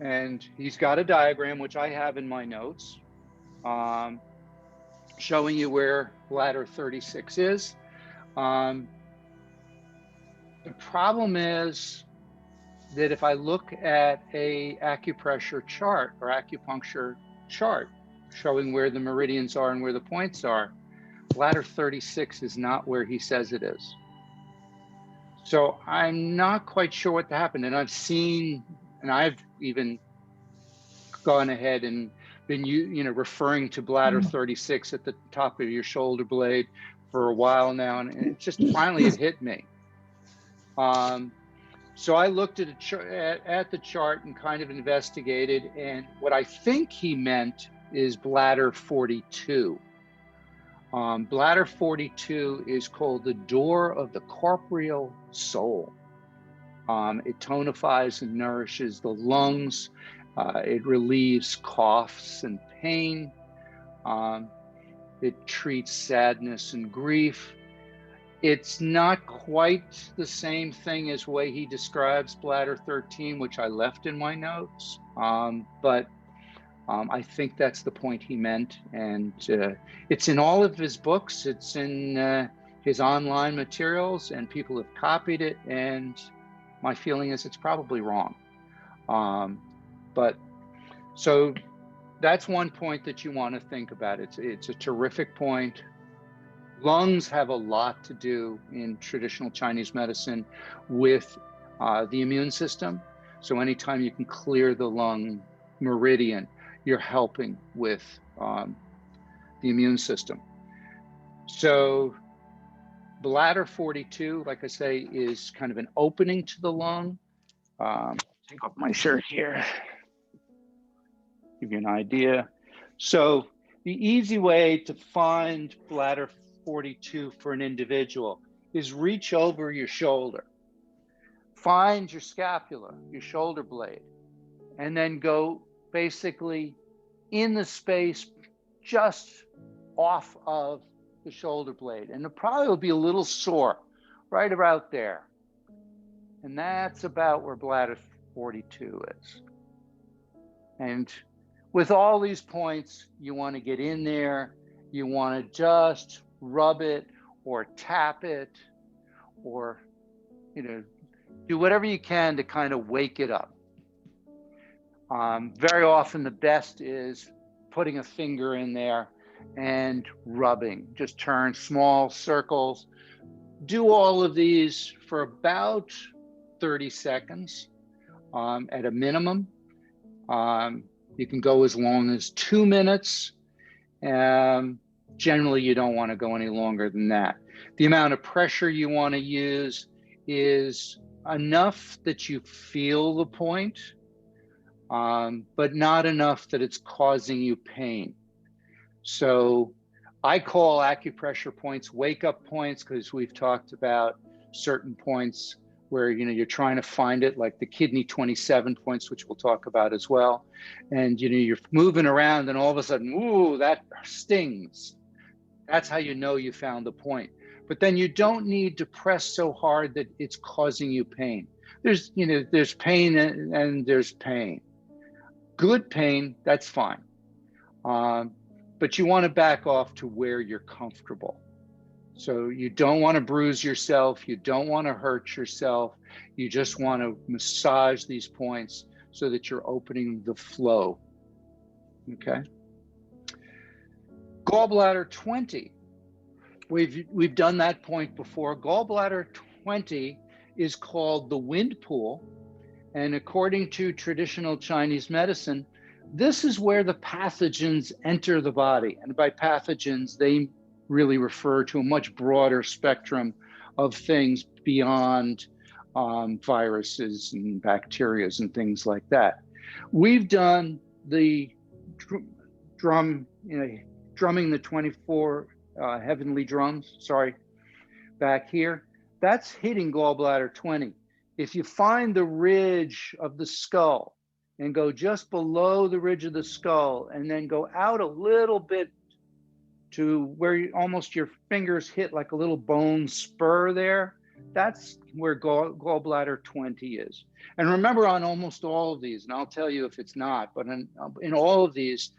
And he's got a diagram, which I have in my notes, showing you where bladder 36 is. The problem is that if I look at a acupressure chart or acupuncture chart showing where the meridians are and where the points are, bladder 36 is not where he says it is. So I'm not quite sure what happened. And I've even gone ahead and been referring to bladder 36 at the top of your shoulder blade for a while now, and it just finally it hit me. So I looked at the chart and kind of investigated, and what I think he meant is bladder 42. Bladder 42 is called the door of the corporeal soul. It tonifies and nourishes the lungs. It relieves coughs and pain. It treats sadness and grief. It's not quite the same thing as the way he describes bladder 13, which I left in my notes, but I think that's the point he meant. And it's in all of his books. It's in his online materials, and people have copied it. And my feeling is it's probably wrong. But so that's one point that you want to think about. It's a terrific point. Lungs have a lot to do in traditional Chinese medicine with the immune system. So anytime you can clear the lung meridian, you're helping with the immune system. So bladder 42, like I say, is kind of an opening to the lung. Take off my shirt here, give you an idea. So the easy way to find bladder 42 for an individual is reach over your shoulder, find your scapula, your shoulder blade, and then go basically in the space just off of the shoulder blade. And it probably will be a little sore right about there. And that's about where bladder 42 is. And with all these points, you want to get in there, you want to just rub it or tap it, or do whatever you can to kind of wake it up. Very often the best is putting a finger in there and rubbing. Just turn small circles. Do all of these for about 30 seconds at a minimum. You can go as long as 2 minutes. Generally, you don't want to go any longer than that. The amount of pressure you want to use is enough that you feel the point, but not enough that it's causing you pain. So I call acupressure points wake-up points, because we've talked about certain points where you're trying to find it, like the kidney 27 points, which we'll talk about as well. And you're moving around, and all of a sudden, ooh, that stings. That's how you know you found the point. But then you don't need to press so hard that it's causing you pain. There's pain and there's pain. Good pain, that's fine. But you want to back off to where you're comfortable. So you don't want to bruise yourself. You don't want to hurt yourself. You just want to massage these points so that you're opening the flow. Okay. Gallbladder 20. We've done that point before. Gallbladder 20 is called the wind pool. And according to traditional Chinese medicine, this is where the pathogens enter the body. And by pathogens, they really refer to a much broader spectrum of things beyond viruses and bacteria and things like that. We've done the drumming the 24 heavenly drums, back here. That's hitting gallbladder 20. If you find the ridge of the skull and go just below the ridge of the skull and then go out a little bit to where almost your fingers hit like a little bone spur there, That's where gallbladder 20 is. And remember, on almost all of these, and I'll tell you if it's not, but in all of these,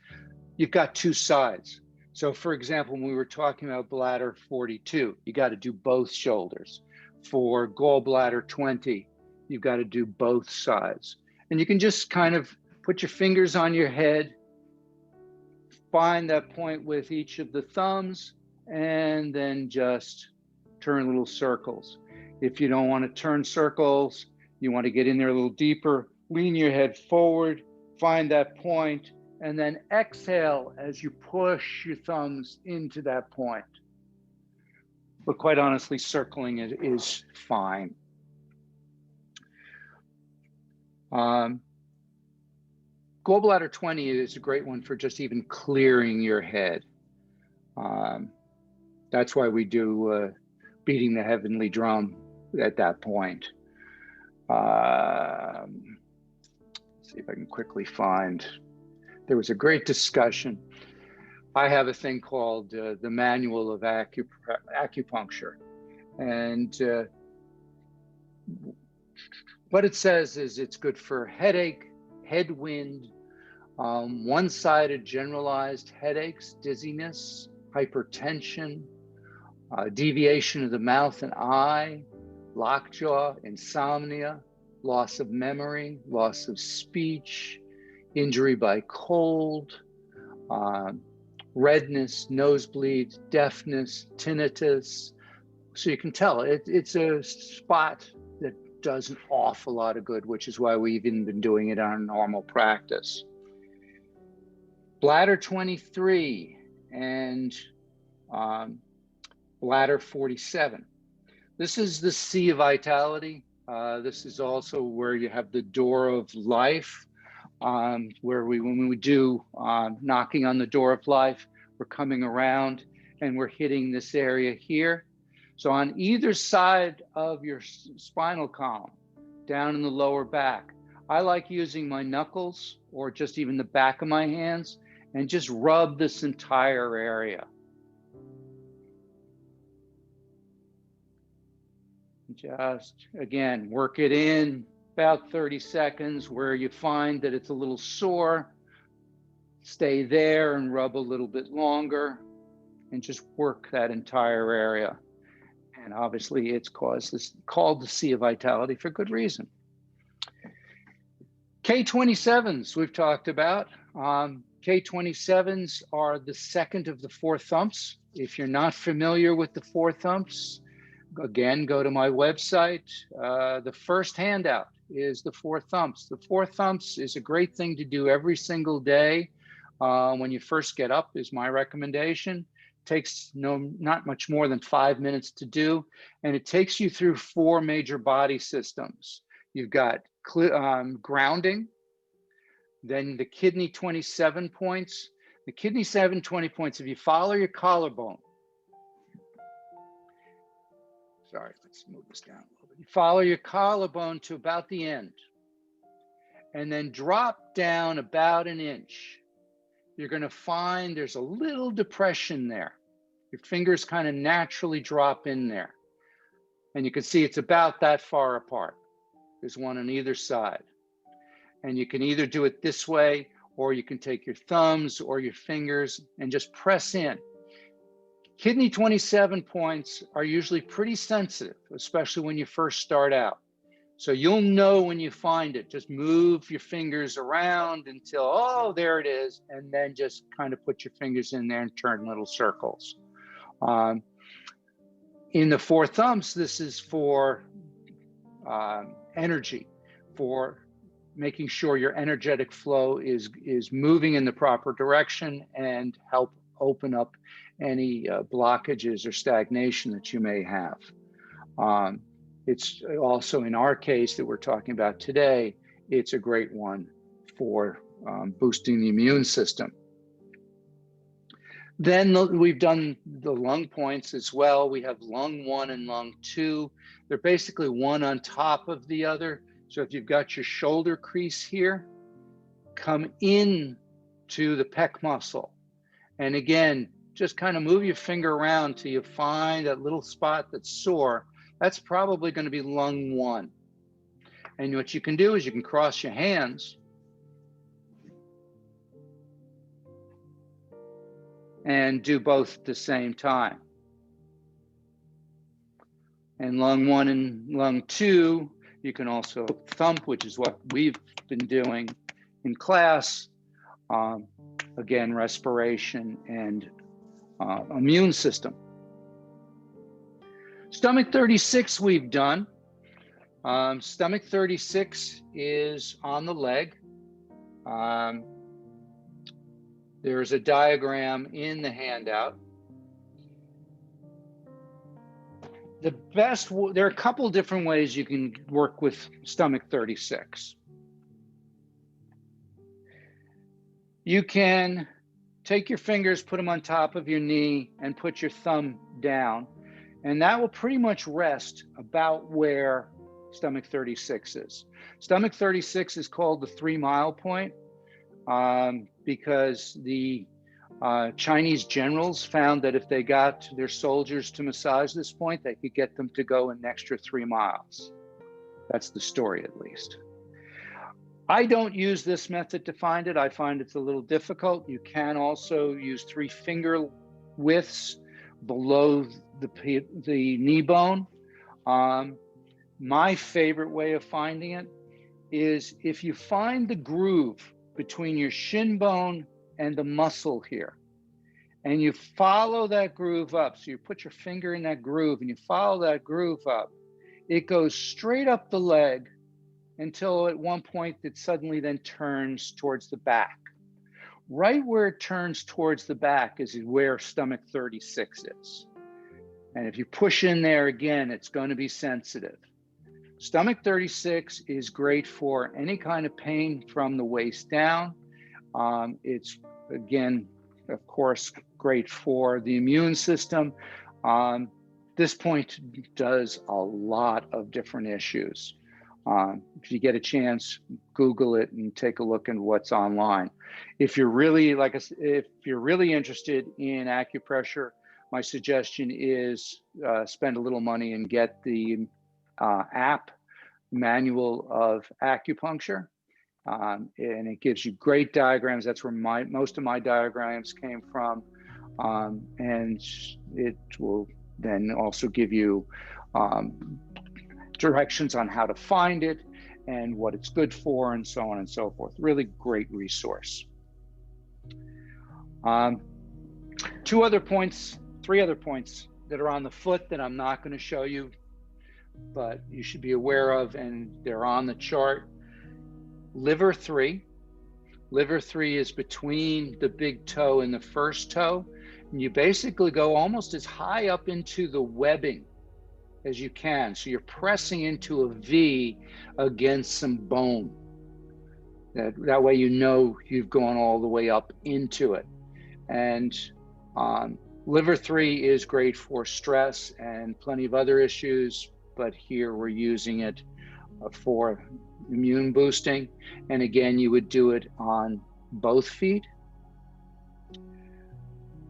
you've got two sides. So for example, when we were talking about bladder 42, you got to do both shoulders. For gallbladder 20, you've got to do both sides. And you can just kind of put your fingers on your head, find that point with each of the thumbs, and then just turn little circles. If you don't want to turn circles, you want to get in there a little deeper, lean your head forward, find that point, and then exhale as you push your thumbs into that point. But quite honestly, circling is fine. Gallbladder 20 is a great one for just even clearing your head. That's why we do beating the heavenly drum at that point. Let's see if I can quickly find. There was a great discussion. I have a thing called the Manual of Acupuncture. And what it says is it's good for headache, headwind, one-sided generalized headaches, dizziness, hypertension, deviation of the mouth and eye, lockjaw, insomnia, loss of memory, loss of speech, injury by cold, redness, nosebleed, deafness, tinnitus. So you can tell it's a spot that does an awful lot of good, which is why we've even been doing it on normal practice. Bladder 23 and bladder 47. This is the Sea of Vitality. This is also where you have the door of life, where when we do knocking on the door of life, we're coming around and we're hitting this area here. So on either side of your spinal column, down in the lower back, I like using my knuckles or just even the back of my hands and just rub this entire area. Just, again, work it in about 30 seconds. Where you find that it's a little sore, stay there and rub a little bit longer and just work that entire area. And obviously it's called the Sea of Vitality for good reason. K27s we've talked about. K27s are the second of the four thumps. If you're not familiar with the four thumps, again, go to my website. The first handout is the four thumps. The four thumps is a great thing to do every single day. When you first get up is my recommendation. Takes not much more than 5 minutes to do. And it takes you through four major body systems. You've got grounding, then the kidney 27 points. The kidney 20 points, if you follow your collarbone, sorry, let's move this down a little bit. You follow your collarbone to about the end and then drop down about an inch. You're going to find there's a little depression there. Your fingers kind of naturally drop in there. And you can see it's about that far apart. There's one on either side. And you can either do it this way, or you can take your thumbs or your fingers and just press in. Kidney 27 points are usually pretty sensitive, especially when you first start out. So you'll know when you find it. Just move your fingers around until, oh, there it is. And then just kind of put your fingers in there and turn little circles. In the four thumps, this is for energy, for making sure your energetic flow is moving in the proper direction and help open up any blockages or stagnation that you may have. It's also, in our case that we're talking about today, it's a great one for boosting the immune system. Then we've done the lung points as well. We have lung 1 and lung 2. They're basically one on top of the other. So if you've got your shoulder crease here, come in to the pec muscle. And again, just kind of move your finger around till you find that little spot that's sore. that's probably going to be lung 1. And what you can do is you can cross your hands and do both at the same time. And lung 1 and lung 2, you can also thump, which is what we've been doing in class. Again, respiration and immune system. Stomach 36 we've done. Stomach 36 is on the leg. There's a diagram in the handout. There are a couple different ways you can work with stomach 36. You can take your fingers, put them on top of your knee, and put your thumb down, and that will pretty much rest about where stomach 36 is. Stomach 36 is called the 3 mile point because the Chinese generals found that if they got their soldiers to massage this point, they could get them to go an extra 3 miles. That's the story, at least. I don't use this method to find it. I find it's a little difficult. You can also use 3 finger widths below the knee bone. My favorite way of finding it is if you find the groove between your shin bone and the muscle here, and you follow that groove up. So you put your finger in that groove and you follow that groove up. It goes straight up the leg until at one point it suddenly then turns towards the back. Right where it turns towards the back is where stomach 36 is. And if you push in there again, it's going to be sensitive. Stomach 36 is great for any kind of pain from the waist down. It's, again, of course, great for the immune system. This point does a lot of different issues. If you get a chance, Google it and take a look at what's online. If you're really, like I said, if you're really interested in acupressure, my suggestion is spend a little money and get the app Manual of Acupuncture. And it gives you great diagrams. That's where most of my diagrams came from. And it will then also give you directions on how to find it and what it's good for and so on and so forth. Really great resource. 3 other points that are on the foot that I'm not going to show you, but you should be aware of, and they're on the chart. Liver 3. Liver 3 is between the big toe and the first toe. And you basically go almost as high up into the webbing as you can. So you're pressing into a V against some bone. That way you know you've gone all the way up into it. And liver 3 is great for stress and plenty of other issues, but here we're using it for immune boosting. And again, you would do it on both feet.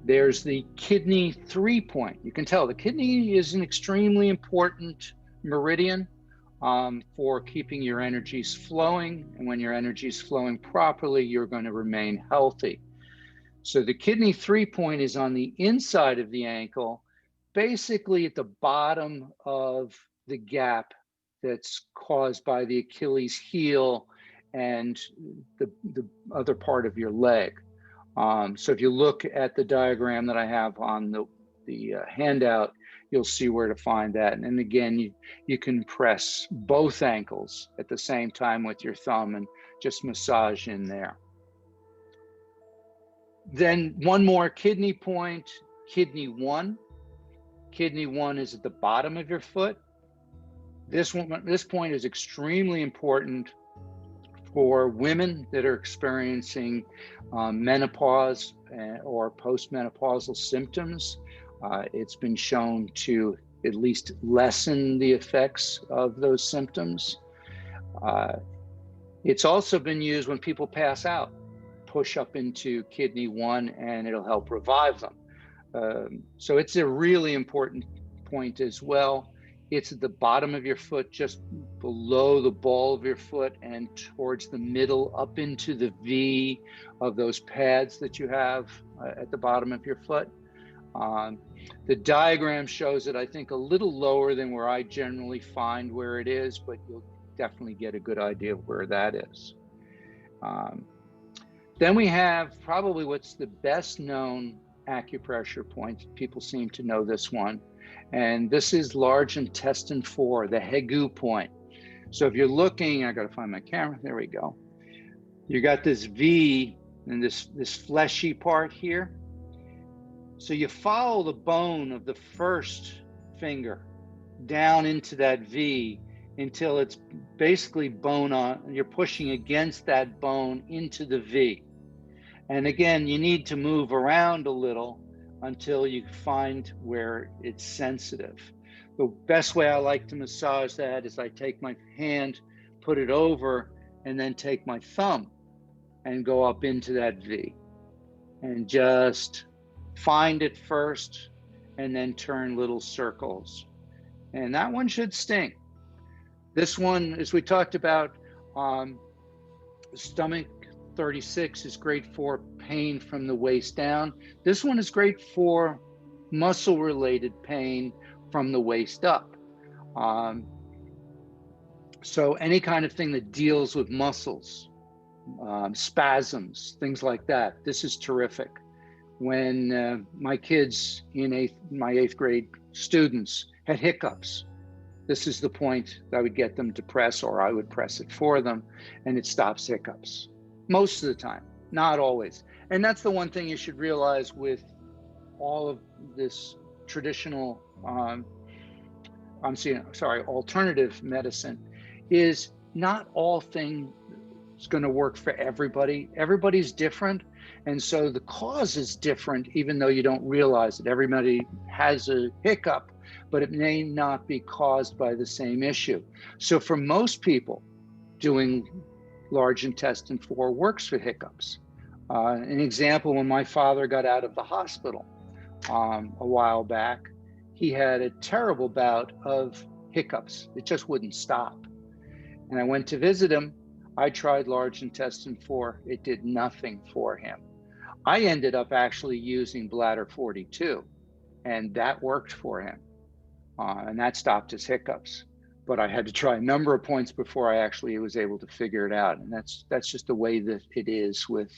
There's the kidney 3 point. You can tell the kidney is an extremely important meridian for keeping your energies flowing. And when your energy is flowing properly, you're going to remain healthy. So the kidney 3 point is on the inside of the ankle, basically at the bottom of the gap that's caused by the Achilles heel and the other part of your leg. So if you look at the diagram that I have on the handout, you'll see where to find that. And again, you can press both ankles at the same time with your thumb and just massage in there. Then one more kidney point, kidney 1. Kidney 1 is at the bottom of your foot. This point is extremely important for women that are experiencing menopause or postmenopausal symptoms. It's been shown to at least lessen the effects of those symptoms. It's also been used when people pass out. Push up into kidney 1 and it'll help revive them. So it's a really important point as well. It's at the bottom of your foot, just below the ball of your foot and towards the middle, up into the V of those pads that you have at the bottom of your foot. The diagram shows it, I think, a little lower than where I generally find where it is, but you'll definitely get a good idea of where that is. Then we have probably what's the best known acupressure point. People seem to know this one. And this is large intestine 4, the Hegu point. So if you're looking, I got to find my camera. There we go. You got this V and this fleshy part here. So you follow the bone of the first finger down into that V until it's basically bone on, you're pushing against that bone into the V. And again, you need to move around a little until you find where it's sensitive. The best way I like to massage that is I take my hand, put it over, and then take my thumb and go up into that V. And just find it first, and then turn little circles. And that one should sting. This one, as we talked about, stomach 36 is great for pain from the waist down. This one is great for muscle-related pain from the waist up. So any kind of thing that deals with muscles, spasms, things like that, this is terrific. When my kids in my 8th grade students had hiccups, this is the point that I would get them to press, or I would press it for them, and it stops hiccups. Most of the time, not always. And that's the one thing you should realize with all of this traditional, alternative medicine, is not all things going to work for everybody. Everybody's different. And so the cause is different, even though you don't realize it. Everybody has a hiccup, but it may not be caused by the same issue. So for most people, doing large intestine 4 works for hiccups. An example, when my father got out of the hospital a while back, he had a terrible bout of hiccups. It just wouldn't stop. And I went to visit him. I tried large intestine 4. It did nothing for him. I ended up actually using bladder 42, and that worked for him. And that stopped his hiccups. But I had to try a number of points before I actually was able to figure it out. And that's just the way that it is with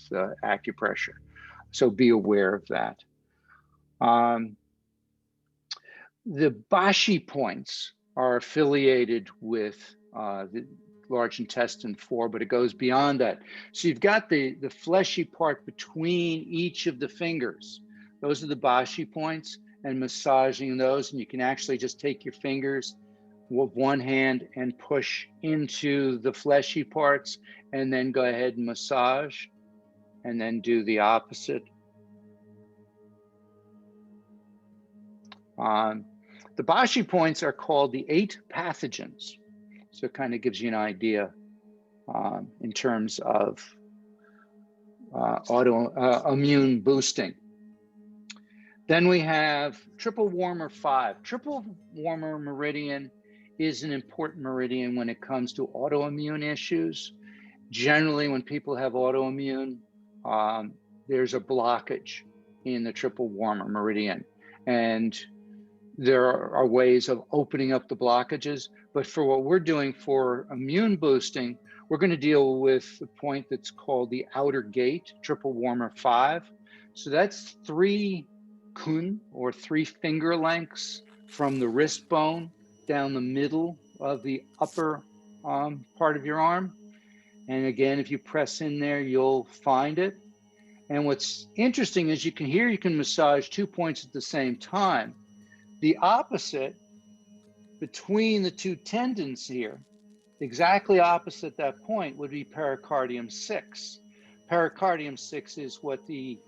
acupressure. So be aware of that. The Bashi points are affiliated with the large intestine 4, but it goes beyond that. So you've got the fleshy part between each of the fingers. Those are the Bashi points, and massaging those. And you can actually just take your fingers with one hand and push into the fleshy parts, and then go ahead and massage, and then do the opposite. The Bashi points are called the 8 pathogens. So it kind of gives you an idea in terms of autoimmune boosting. Then we have triple warmer 5. Triple warmer meridian is an important meridian when it comes to autoimmune issues. Generally, when people have autoimmune, there's a blockage in the triple warmer meridian. And there are ways of opening up the blockages. But for what we're doing for immune boosting, we're going to deal with the point that's called the outer gate, triple warmer 5. So that's 3 kun, or 3 finger lengths from the wrist bone down the middle of the upper part of your arm. And again, if you press in there, you'll find it. And what's interesting is you can massage 2 points at the same time. The opposite between the 2 tendons here, exactly opposite that point, would be pericardium 6. Pericardium 6 is what the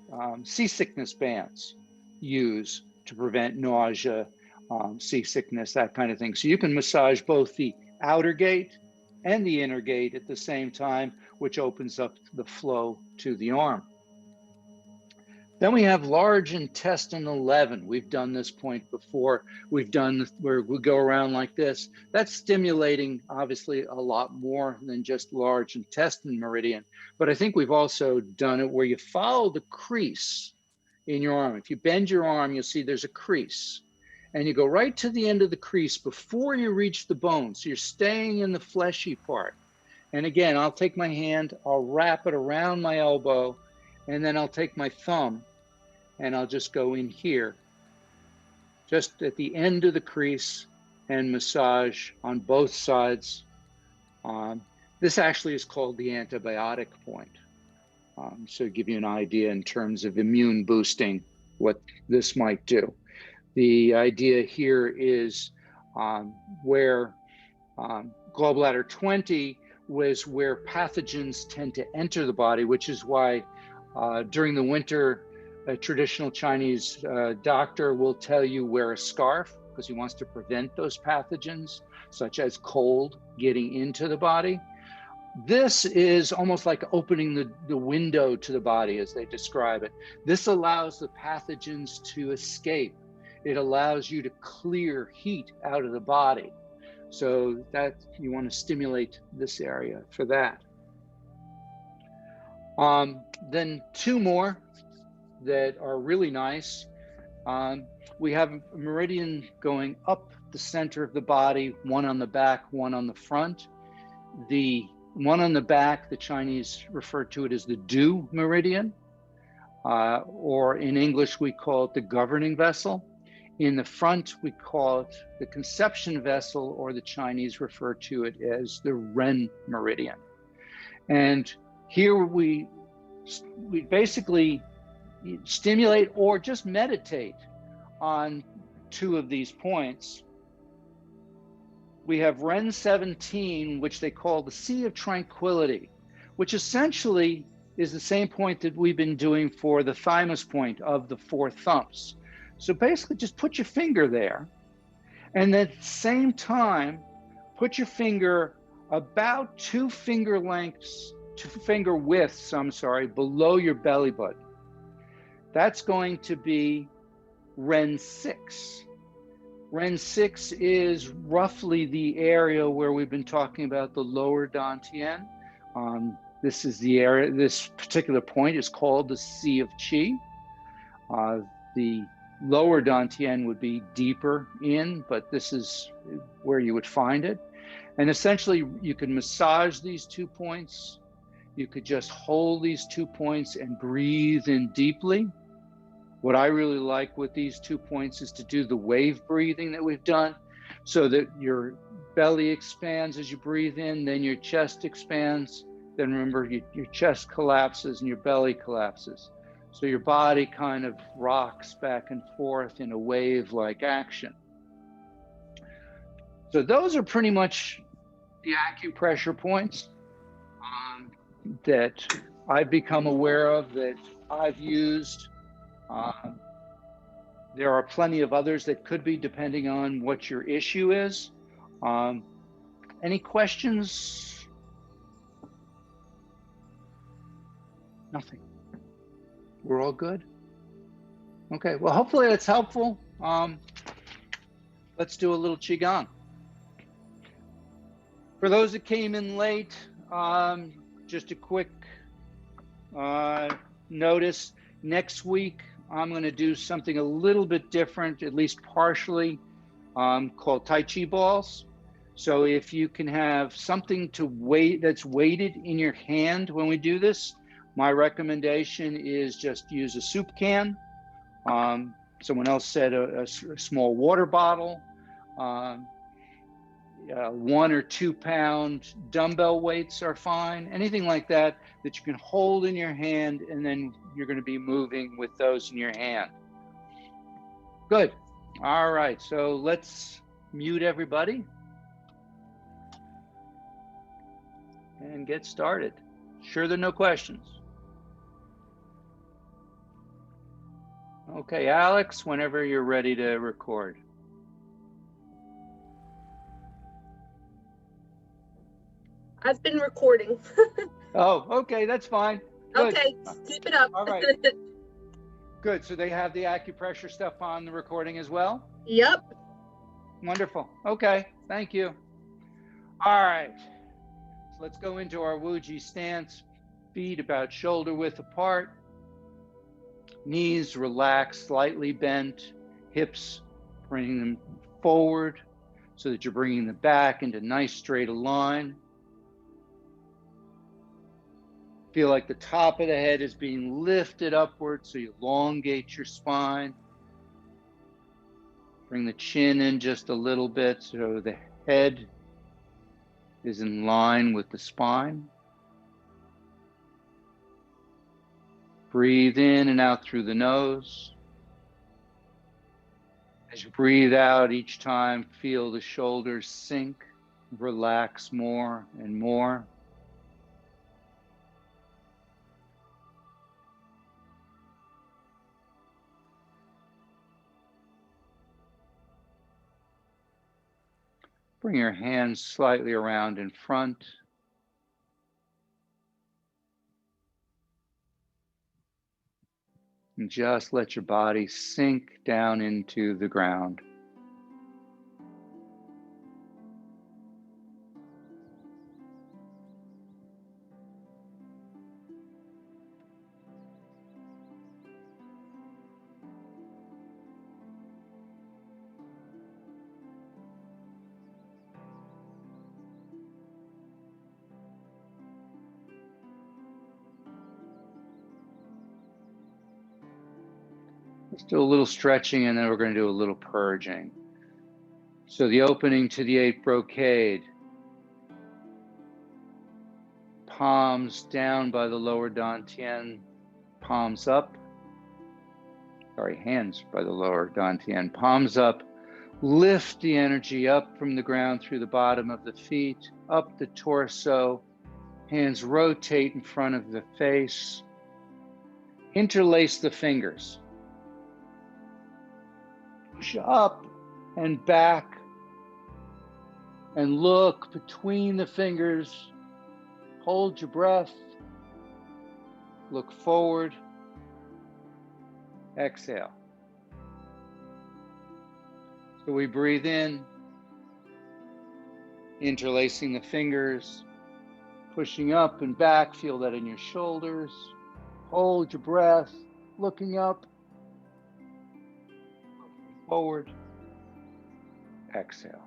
seasickness bands use to prevent nausea, seasickness, that kind of thing. So you can massage both the outer gate and the inner gate at the same time, which opens up the flow to the arm. Then we have large intestine 11. We've done this point before. We've done where we go around like this. That's stimulating, obviously, a lot more than just large intestine meridian. But I think we've also done it where you follow the crease in your arm. If you bend your arm, you'll see there's a crease. And you go right to the end of the crease before you reach the bone. So you're staying in the fleshy part. And again, I'll take my hand, I'll wrap it around my elbow, and then I'll take my thumb and I'll just go in here, just at the end of the crease, and massage on both sides. This actually is called the antibiotic point. So to give you an idea in terms of immune boosting, what this might do. The idea here is where gallbladder 20 was where pathogens tend to enter the body, which is why during the winter, a traditional Chinese doctor will tell you wear a scarf because he wants to prevent those pathogens, such as cold, getting into the body. This is almost like opening the window to the body, as they describe it. This allows the pathogens to escape. It allows you to clear heat out of the body. So that you want to stimulate this area for that. Then two more that are really nice. We have a meridian going up the center of the body, one on the back, one on the front. The one on the back, the Chinese refer to it as the Du meridian, or in English, we call it the governing vessel. In the front, we call it the conception vessel, or the Chinese refer to it as the Ren meridian. And here we basically stimulate or just meditate on two of these points. We have Ren 17, which they call the Sea of Tranquility, which essentially is the same point that we've been doing for the thymus point of the four thumbs. So basically just put your finger there, and at the same time, put your finger about 2 finger widths, below your belly button. That's going to be Ren 6. Ren 6 is roughly the area where we've been talking about the lower dantian. This is the area, this particular point is called the Sea of Qi. The lower dantian would be deeper in, but this is where you would find it. And essentially, you can massage these 2 points. You could just hold these 2 points and breathe in deeply. What I really like with these 2 points is to do the wave breathing that we've done, so that your belly expands as you breathe in, then your chest expands. Then remember, your chest collapses and your belly collapses. So your body kind of rocks back and forth in a wave-like action. So those are pretty much the acupressure points that I've become aware of, that I've used. There are plenty of others that could be, depending on what your issue is. Any questions? Nothing. We're all good? Okay, well, hopefully that's helpful. Let's do a little QiGong. For those that came in late, just a quick notice. Next week, I'm going to do something a little bit different, at least partially, called Tai Chi balls. So if you can have something to that's weighted in your hand when we do this, my recommendation is just use a soup can. Someone else said a small water bottle. 1 or 2 pound dumbbell weights are fine. Anything like that that you can hold in your hand, and then you're going to be moving with those in your hand. Good. All right, so let's mute everybody and get started. Sure, there are no questions. Okay, Alex, whenever you're ready to record. I've been recording. Oh, okay, that's fine. Good. Okay, keep it up. All right. Good. So they have the acupressure stuff on the recording as well? Yep. Wonderful. Okay. Thank you. All right. So let's go into our Wuji stance. Feet about shoulder width apart. Knees relaxed, slightly bent. Hips, bringing them forward so that you're bringing the back into nice straight line. Feel like the top of the head is being lifted upward, so you elongate your spine. Bring the chin in just a little bit so the head is in line with the spine. Breathe in and out through the nose. As you breathe out each time, feel the shoulders sink, relax more and more. Bring your hands slightly around in front. And just let your body sink down into the ground. Let's do a little stretching and then we're going to do a little purging. So the opening to the 8 brocade. Palms down by the lower dantian, palms up. Sorry, hands by the lower dantian, palms up. Lift the energy up from the ground through the bottom of the feet, up the torso. Hands rotate in front of the face. Interlace the fingers. Push up and back and look between the fingers. Hold your breath. Look forward. Exhale. So we breathe in, interlacing the fingers, pushing up and back. Feel that in your shoulders. Hold your breath, looking up. Forward, exhale.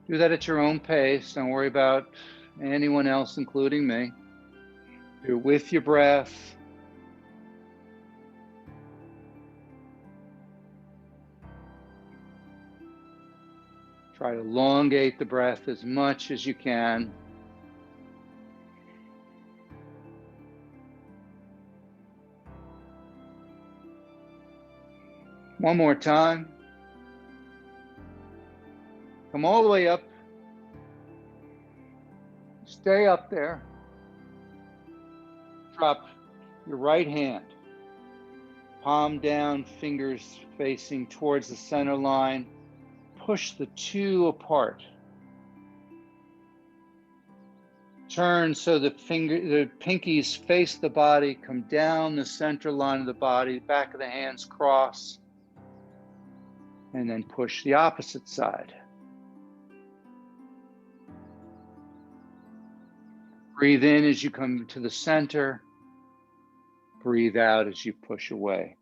Do that at your own pace. Don't worry about anyone else, including me. You're with your breath. Try to elongate the breath as much as you can. One more time. Come all the way up. Stay up there. Drop your right hand. Palm down, fingers facing towards the center line. Push the two apart. Turn so the pinkies face the body, come down the center line of the body, back of the hands cross, and then push the opposite side. Breathe in as you come to the center. Breathe out as you push away.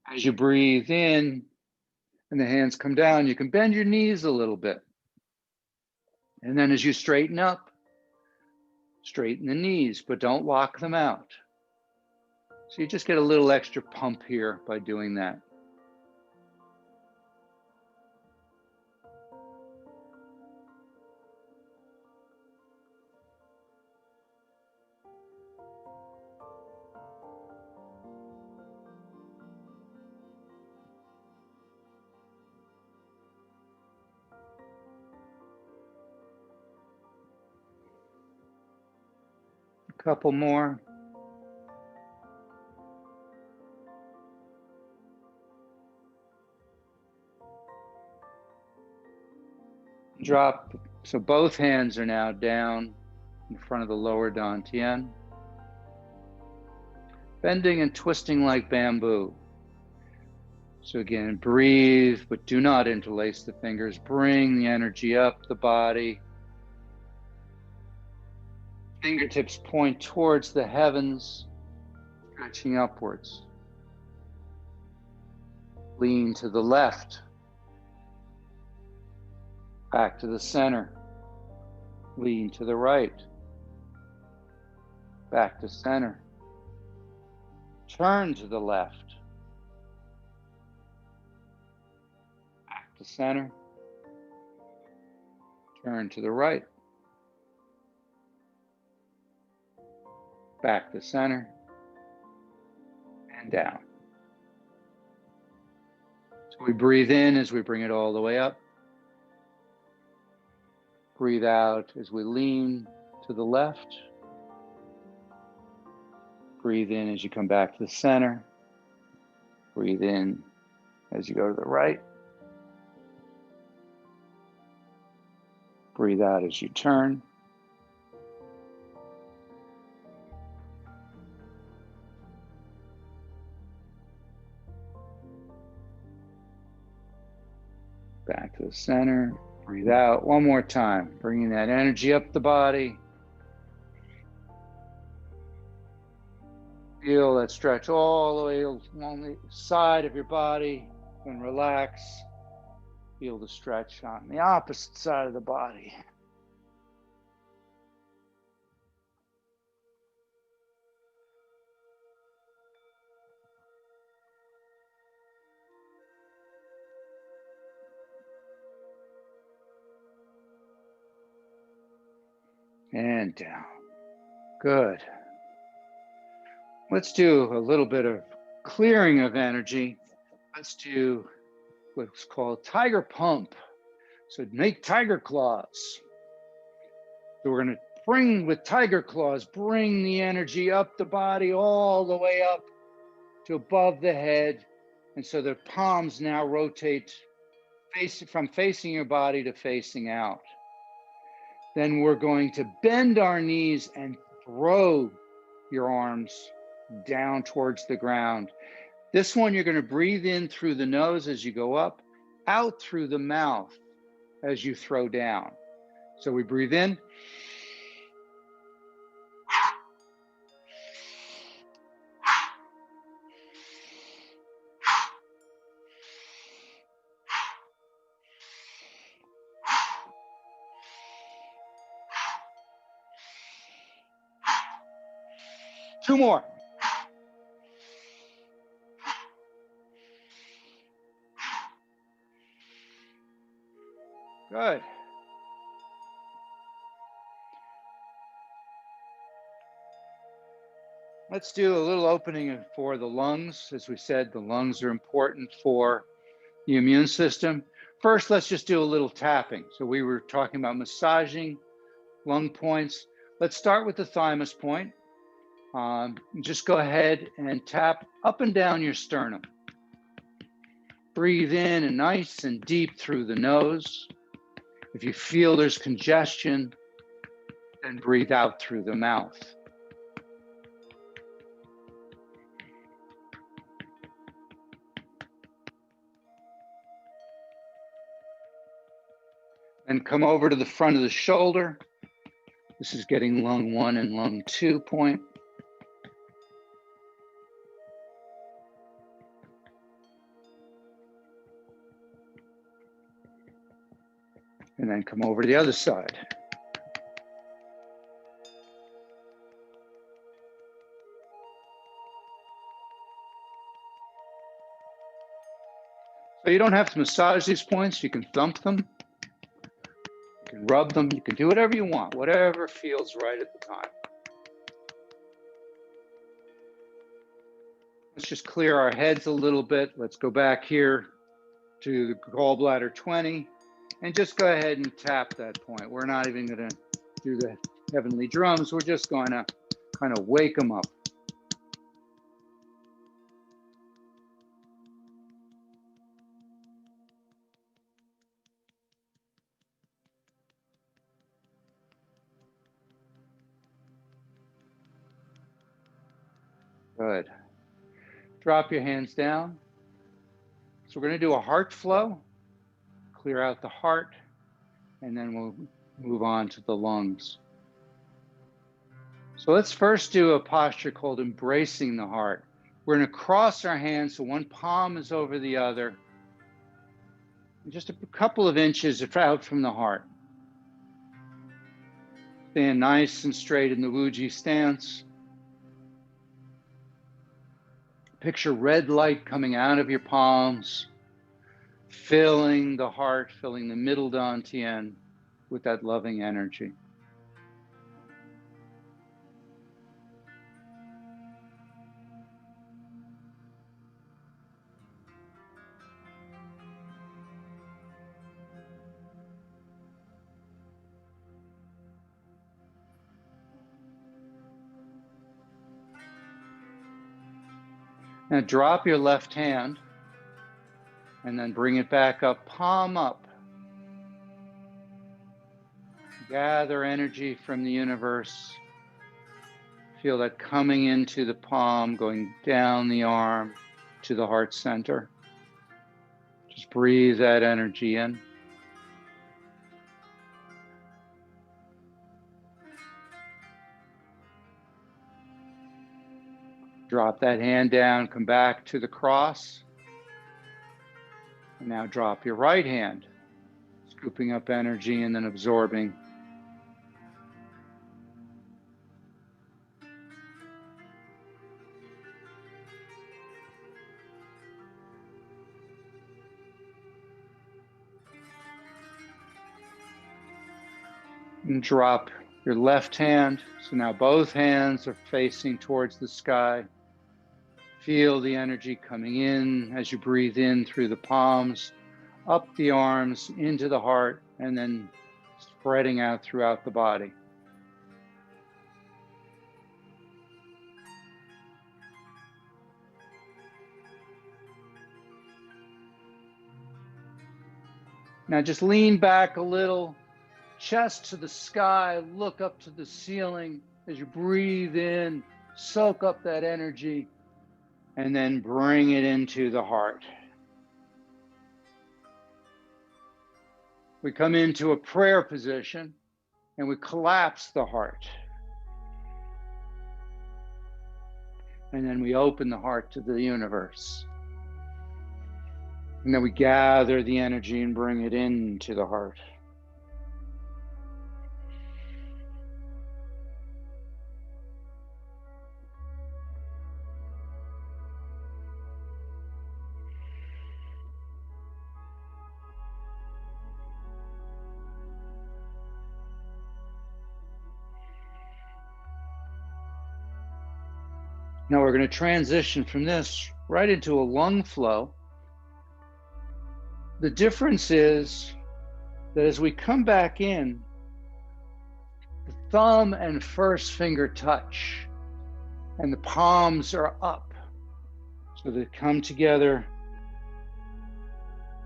As you breathe in and the hands come down, you can bend your knees a little bit. And then as you straighten up, straighten the knees, but don't lock them out. So you just get a little extra pump here by doing that. Couple more. Drop, so both hands are now down in front of the lower dantian, bending and twisting like bamboo. So again, breathe, but do not interlace the fingers. Bring the energy up the body. Fingertips point towards the heavens, stretching upwards. Lean to the left, back to the center. Lean to the right, back to center. Turn to the left, back to center. Turn to the right, back to center, and down. So we breathe in as we bring it all the way up. Breathe out as we lean to the left. Breathe in as you come back to the center. Breathe in as you go to the right. Breathe out as you turn. Back to the center. Breathe out one more time, bringing that energy up the body. Feel that stretch all the way along the side of your body and relax. Feel the stretch on the opposite side of the body. And down. Good. Let's do a little bit of clearing of energy. Let's do what's called tiger pump. So make tiger claws. So we're going to bring with tiger claws, bring the energy up the body all the way up to above the head. And so the palms now rotate from facing your body to facing out. Then we're going to bend our knees and throw your arms down towards the ground. This one, you're going to breathe in through the nose as you go up, out through the mouth as you throw down. So we breathe in. Two more. Good. Let's do a little opening for the lungs. As we said, the lungs are important for the immune system. First, let's just do a little tapping. So we were talking about massaging lung points. Let's start with the thymus point. Just go ahead and tap up and down your sternum. Breathe in and nice and deep through the nose. If you feel there's congestion, then breathe out through the mouth. Then come over to the front of the shoulder. This is getting lung 1 and lung 2 point. And then come over to the other side. So you don't have to massage these points. You can thump them. You can rub them. You can do whatever you want, whatever feels right at the time. Let's just clear our heads a little bit. Let's go back here to the gallbladder 20 and just go ahead and tap that point. We're not even going to do the heavenly drums. We're just going to kind of wake them up. Good. Drop your hands down. So we're going to do a heart flow, clear out the heart, and then we'll move on to the lungs. So let's first do a posture called embracing the heart. We're going to cross our hands so one palm is over the other, just a couple of inches out from the heart. Stand nice and straight in the Wuji stance. Picture red light coming out of your palms, filling the heart, filling the middle dantian with that loving energy. Now drop your left hand and then bring it back up, palm up. Gather energy from the universe. Feel that coming into the palm, going down the arm to the heart center. Just breathe that energy in. Drop that hand down, come back to the cross. And now drop your right hand, scooping up energy and then absorbing. And drop your left hand. So now both hands are facing towards the sky. Feel the energy coming in as you breathe in through the palms, up the arms, into the heart, and then spreading out throughout the body. Now just lean back a little, chest to the sky, look up to the ceiling as you breathe in, soak up that energy, and then bring it into the heart. We come into a prayer position and we collapse the heart. And then we open the heart to the universe. And then we gather the energy and bring it into the heart. Now we're going to transition from this right into a lung flow. The difference is that as we come back in, the thumb and first finger touch and the palms are up. So they come together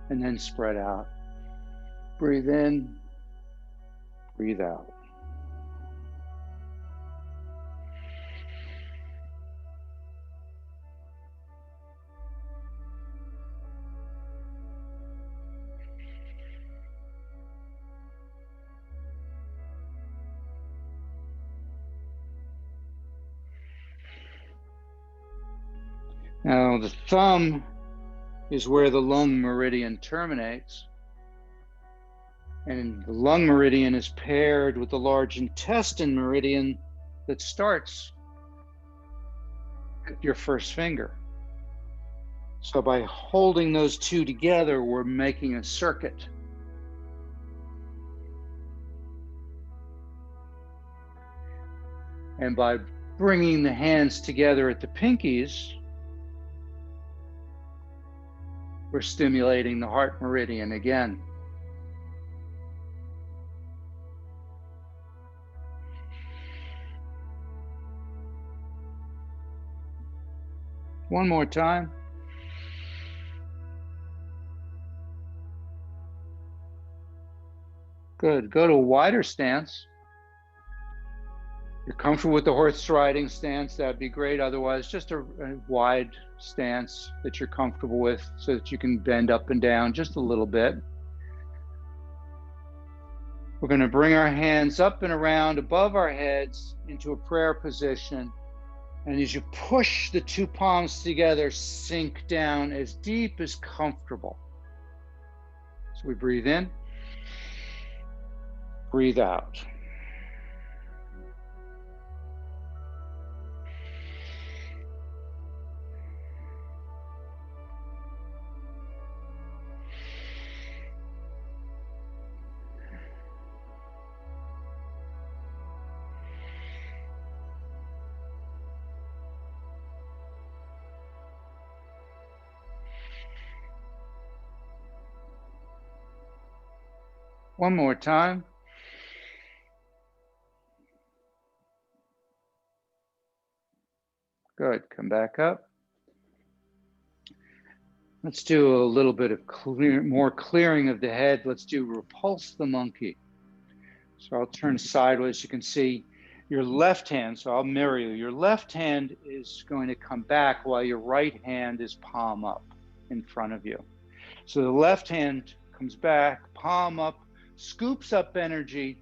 and then spread out. Breathe in, breathe out. Now the thumb is where the lung meridian terminates. And the lung meridian is paired with the large intestine meridian that starts at your first finger. So by holding those two together, we're making a circuit. And by bringing the hands together at the pinkies, we're stimulating the heart meridian again. One more time. Good. Go to a wider stance. you're comfortable with the horse riding stance, that'd be great. Otherwise, just a wide stance that you're comfortable with so that you can bend up and down just a little bit. We're going to bring our hands up and around above our heads into a prayer position. And as you push the two palms together, sink down as deep as comfortable. So we breathe in, breathe out. One more time. Good, come back up. Let's do a little bit of more clearing of the head. Let's do repulse the monkey. So I'll turn sideways. You can see your left hand, so I'll mirror you. Your left hand is going to come back while your right hand is palm up in front of you. So the left hand comes back, palm up, scoops up energy,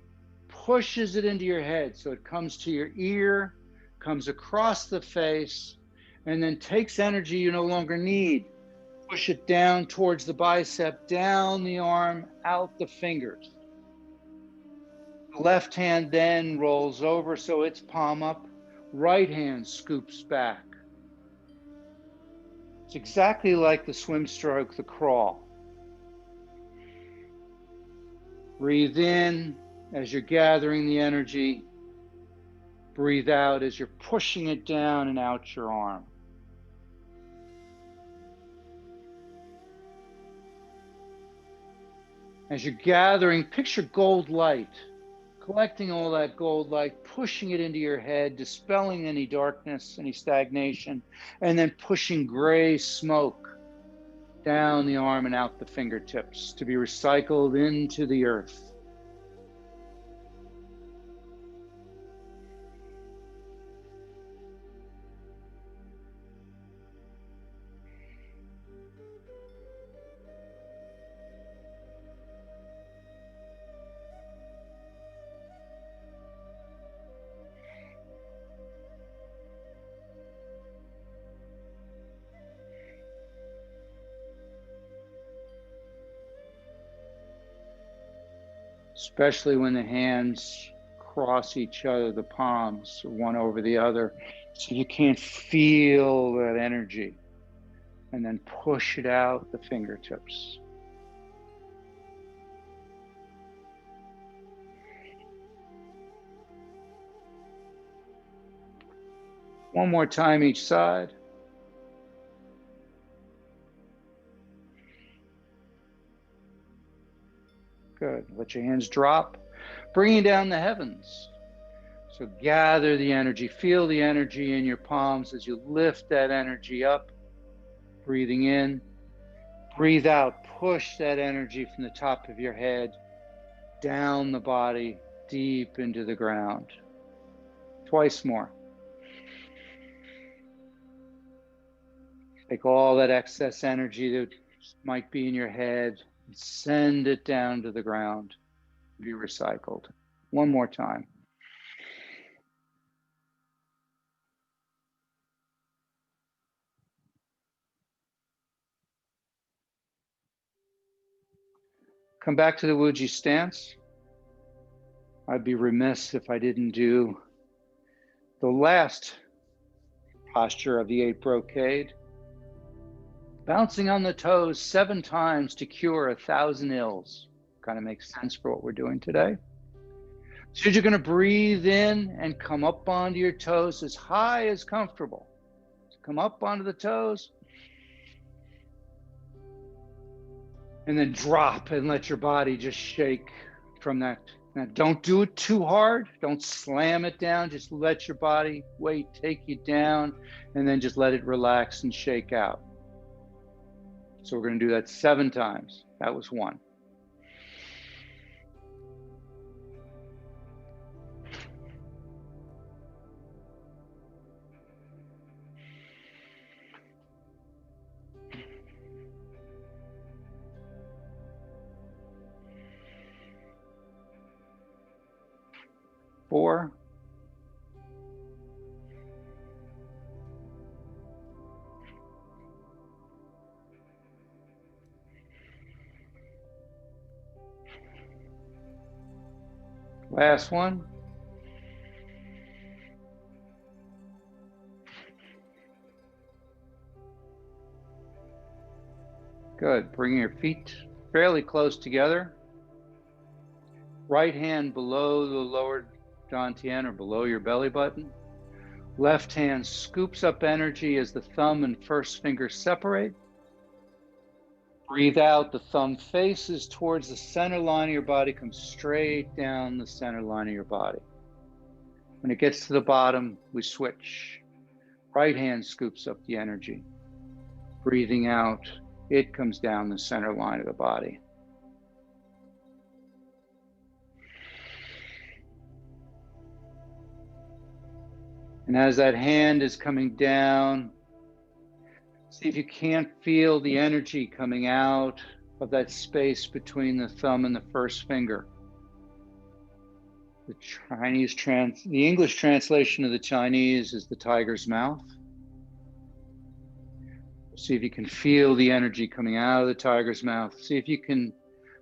pushes it into your head. So it comes to your ear, comes across the face, and then takes energy you no longer need. Push it down towards the bicep, down the arm, out the fingers. The left hand then rolls over so it's palm up. Right hand scoops back. It's exactly like the swim stroke, the crawl. Breathe in as you're gathering the energy. Breathe out as you're pushing it down and out your arm. As you're gathering, picture gold light, collecting all that gold light, pushing it into your head, dispelling any darkness, any stagnation, and then pushing gray smoke down the arm and out the fingertips to be recycled into the earth. Especially when the hands cross each other, the palms, one over the other, so you can't feel that energy, and then push it out the fingertips. One more time each side. Good. Let your hands drop, bringing down the heavens. So gather the energy, feel the energy in your palms as you lift that energy up, breathing in, breathe out, push that energy from the top of your head, down the body, deep into the ground. Twice more. Take all that excess energy that might be in your head, send it down to the ground, be recycled. One more time. Come back to the Wuji stance. I'd be remiss if I didn't do the last posture of the 8 brocade. Bouncing on the toes 7 times to cure 1,000 ills. Kind of makes sense for what we're doing today. So you're going to breathe in and come up onto your toes as high as comfortable. So come up onto the toes. And then drop and let your body just shake from that. Now, don't do it too hard. Don't slam it down. Just let your body weight take you down, and then just let it relax and shake out. So we're going to do that 7 times. That was 1. 4. Last one. Good. Bring your feet fairly close together. Right hand below the lower dantian or below your belly button. Left hand scoops up energy as the thumb and first finger separate. Breathe out, the thumb faces towards the center line of your body, comes straight down the center line of your body. When it gets to the bottom, we switch. Right hand scoops up the energy. Breathing out, it comes down the center line of the body. And as that hand is coming down, see if you can't feel the energy coming out of that space between the thumb and the first finger. The English translation of the Chinese is the tiger's mouth. See if you can feel the energy coming out of the tiger's mouth. See if you can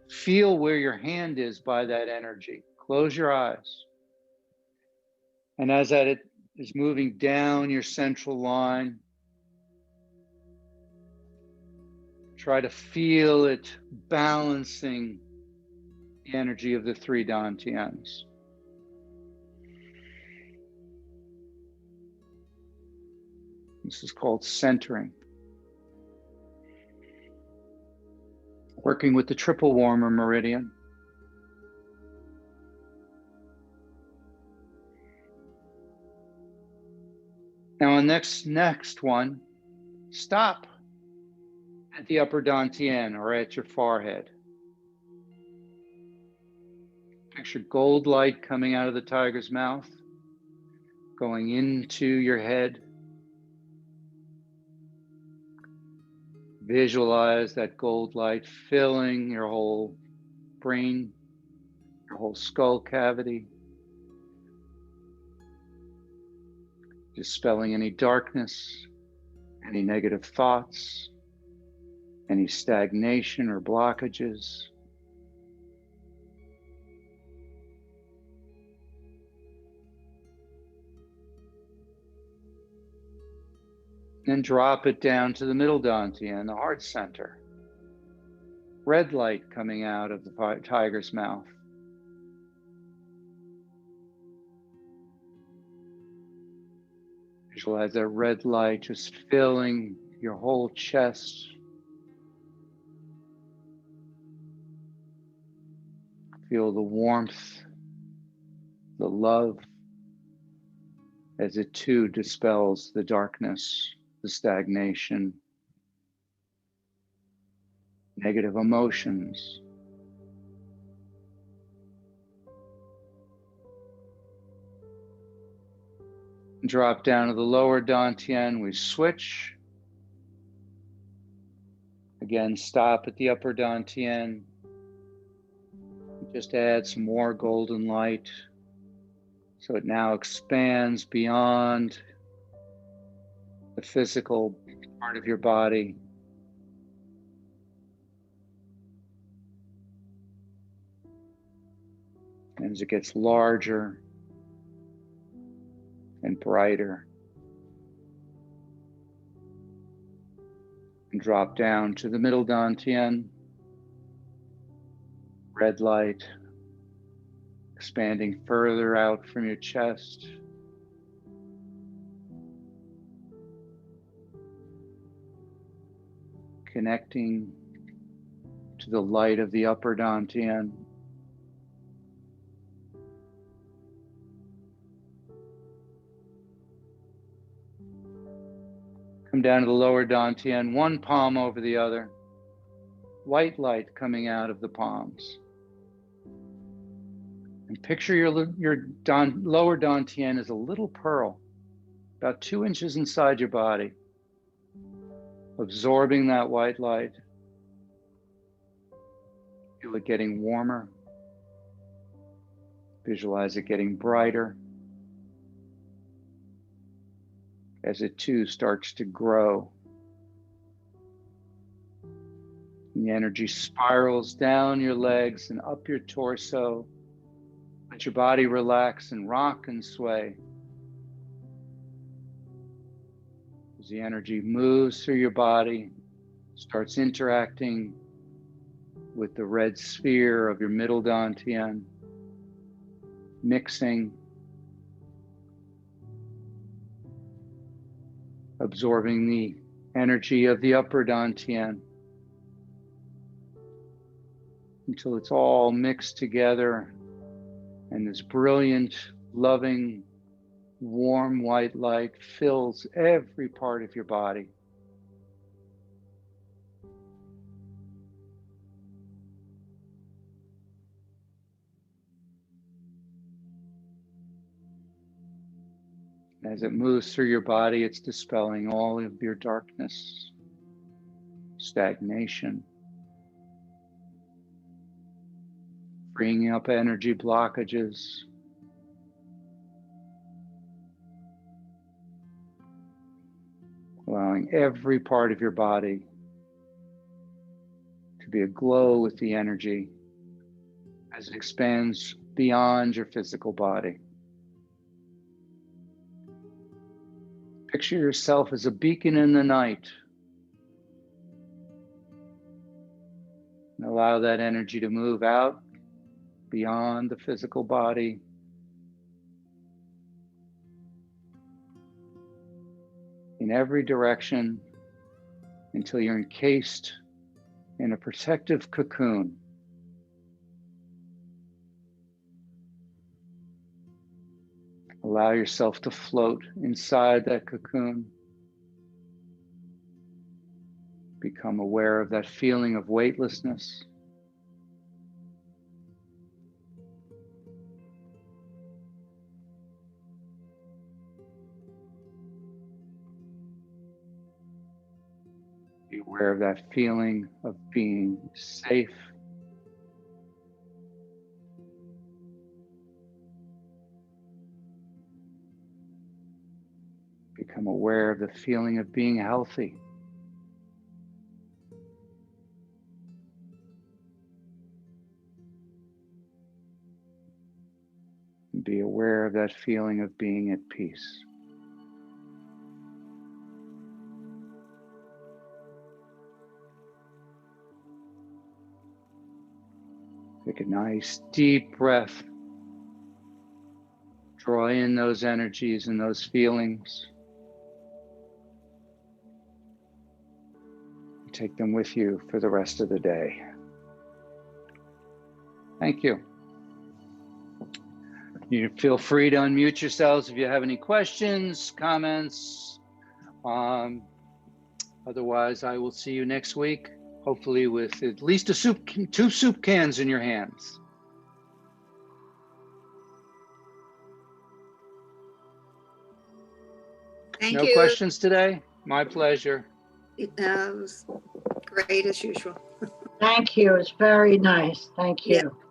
feel where your hand is by that energy. Close your eyes. And as that is moving down your central line, try to feel it balancing the energy of the 3 dantians. This is called centering. Working with the triple warmer meridian. Now on next one, stop at the upper dantian or at your forehead. Picture gold light coming out of the tiger's mouth, going into your head. Visualize that gold light filling your whole brain, your whole skull cavity, dispelling any darkness, any negative thoughts, any stagnation or blockages. Then drop it down to the middle dantian, the heart center. Red light coming out of the tiger's mouth. Visualize that red light just filling your whole chest. Feel the warmth, the love, as it too dispels the darkness, the stagnation, negative emotions. Drop down to the lower dantian, we switch. Again, stop at the upper dantian. Just add some more golden light. So it now expands beyond the physical part of your body. And as it gets larger and brighter, and drop down to the middle dantian, red light, expanding further out from your chest. Connecting to the light of the upper dantian. Come down to the lower dantian, one palm over the other. White light coming out of the palms. And picture your lower dantian as a little pearl, about 2 inches inside your body, absorbing that white light. Feel it getting warmer Visualize it getting brighter as it too starts to grow. And the energy spirals down your legs and up your torso. Let your body relax and rock and sway. As the energy moves through your body, starts interacting with the red sphere of your middle dantian, mixing, absorbing the energy of the upper dantian until it's all mixed together and this brilliant, loving, warm white light fills every part of your body. As it moves through your body, it's dispelling all of your darkness, stagnation, freeing up energy blockages, allowing every part of your body to be aglow with the energy as it expands beyond your physical body. Picture yourself as a beacon in the night. And allow that energy to move out beyond the physical body. In every direction until you're encased in a protective cocoon. Allow yourself to float inside that cocoon. Become aware of that feeling of weightlessness. Be aware of that feeling of being safe. Become aware of the feeling of being healthy. Be aware of that feeling of being at peace. Take a nice deep breath. Draw in those energies and those feelings. Take them with you for the rest of the day. Thank you. You feel free to unmute yourselves if you have any questions, comments. Otherwise, I will see you next week, hopefully with at least two soup cans in your hands. Thank no you. questions today? My pleasure. It was great as usual. Thank you. It's very nice. Thank you. Yeah.